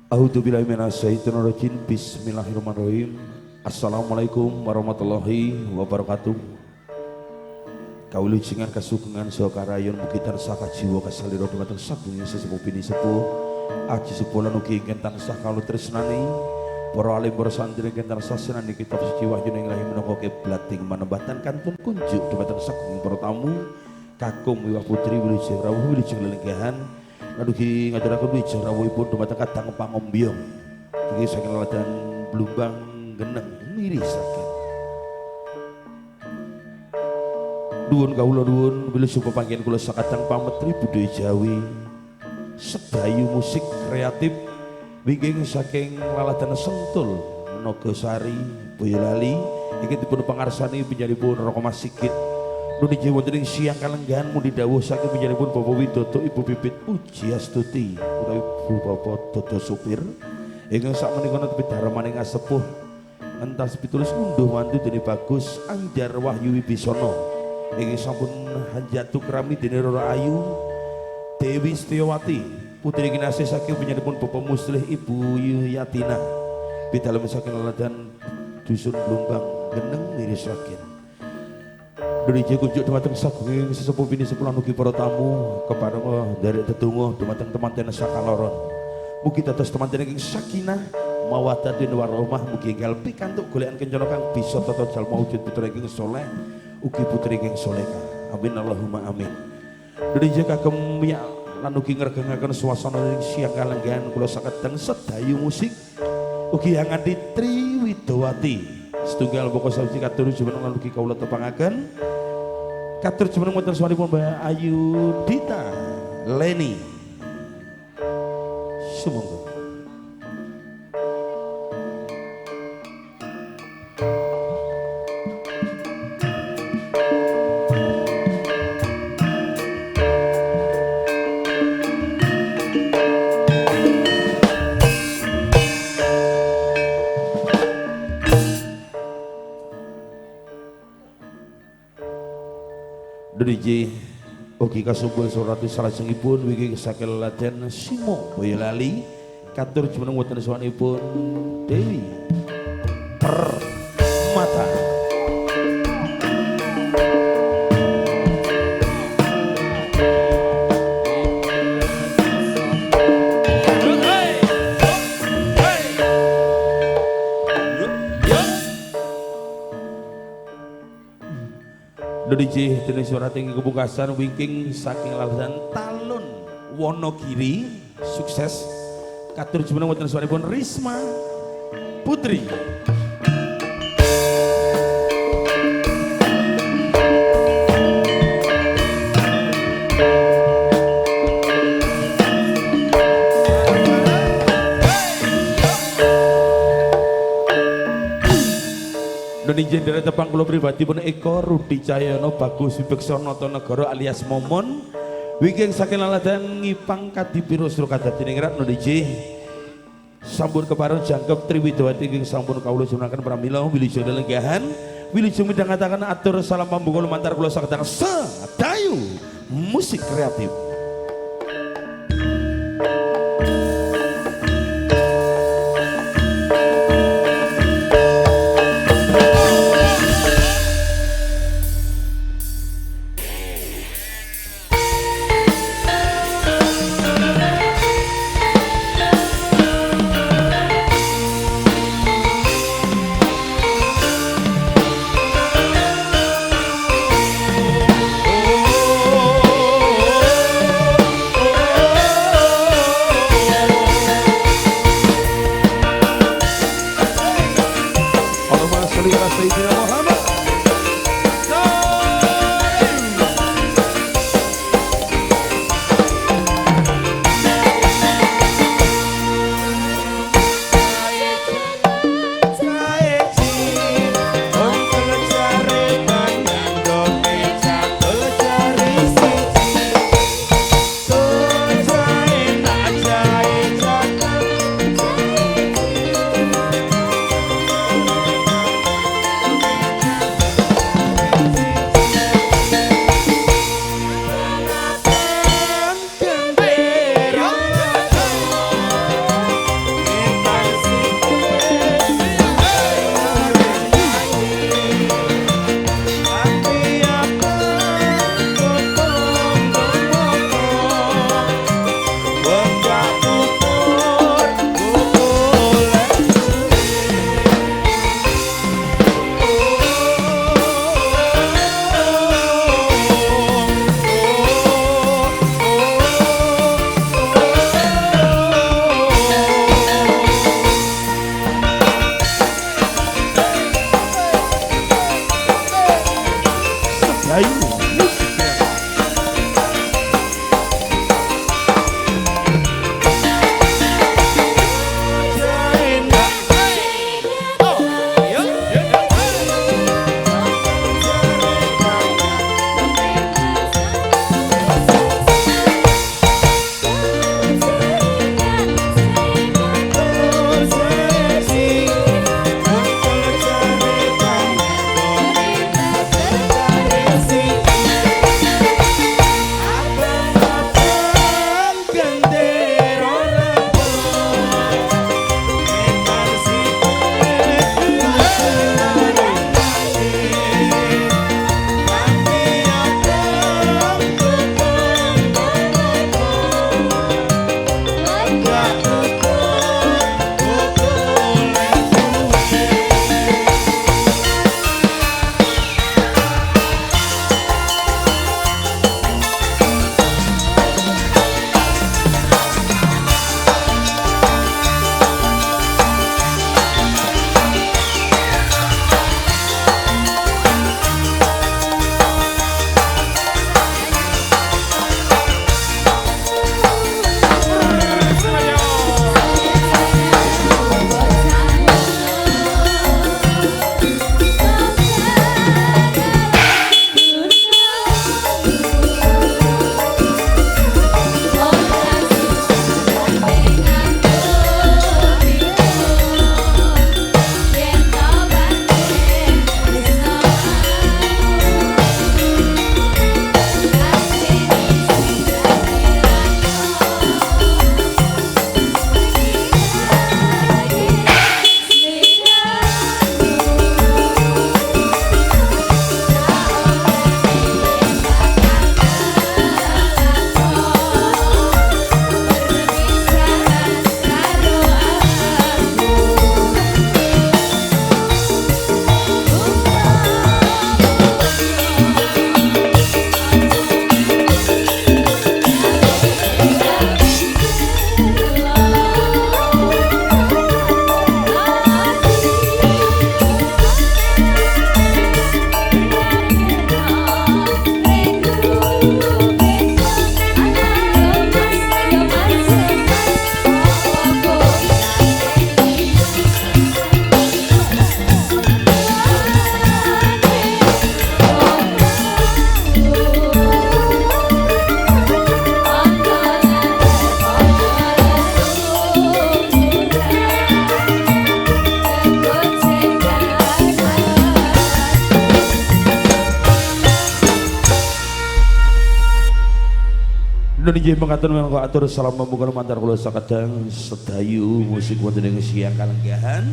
A'udzubillahi minasyaitonirrajim. Bismillahirrahmanirrahim. Assalamualaikum warahmatullahi wabarakatuh. Kawilujengan kasugengan saha karayon mugi tansah kajiwa kasalira dhumateng saking sesepuh bini sepuh aji sepuh lan ugi ingkang tansah kalutresnani para alim para santri ingkang tansah senani kitab suci wahyu ing lahir menapa kiblating manembatan kantun kunjuk dhumateng saking para tamu kakung miwah putri wilujeng rawuh wilujeng lelenggahan lan ugi ngaturaken wilujeng rawuhipun dhumateng kadang pangombyong iki saking laladan Blumbang Geneng mirisaken. Nuwun kawula nuwun wilujeng pepanggihan kula sakadang pametri budaya Jawi sedayu musik kreatif wingking saking laladan Sentul Nagasari Boyolali iki dipun pangarsani panjenenganipun Raka Mas Sigit nuju wonten ing siang kalenggahan mugi dawuh saking panjenenganipun Bapak Widodo Ibu Bibit Pujiastuti utawi Ibu Bapak Dodo Supir ingkang sakmenika netepi darmaning asepuh entas pitulis ngunduh mantu dene Bagus Anjar Wahyu Wibisono ingin sampun hanjatu kerami dene Roro Ayu Dewi Setiawati putri kinasih saking penyanipun Bapak Muslih Ibu Yatina bidalem saking laladan dusun Blumbang Geneng mirisaken. Dulije kunjuk dhumateng saking sesepuh bini sepuh ugi para tamu kepareng dari tetungguh dhumateng temanten sakaloron mugi dados temanten ing sakinah mawaddatin warahmah mugi enggal pikantuk goleken kencana kang bisa tata jalma wujud putra ing saleh ugi putri ing solehah amin Allahumma amin. Dene kagem miyak lan ugi ngregengaken swasana ing siang kalenggahan kula sakadang sedayu musik ugi nganti Tri Widowati setunggal pokok sawiji katur jumeneng lan ugi kawula tepangaken katur jumeneng wonten sawanipun Mbak Ayu Dita Leni sumangga. DJ ugi kasumpul surati salajengipun wiki saking laladan Simo Boyolali katur jumeneng wonten sawanipun Dewi Permata. DJ dene surat ing kepungkasan wingking saking laladan Talun Wonogiri sukses katur jumeneng wonten sawanipun Risma Putri. Ninjen dari tepang kula pribadi pun Eko Rudi Cahyono Bagus Wibeksono Tonegoro alias Momon wingking saking laladan Ngipang Kadipiro Surkadadi ningrat nuniji sampun kepareng jangkep Tri Widowati ing sampun kawula jumenengaken pramila wilujeng lelenggahan wilujeng midhangetaken atur salam pambungkul lumantar kula sakadang sedayu musik kreatif. Indonesia mengatur mengaku atur salam membuka mantar kula sakadang sedayu musik wonten ing siang kalenggahan.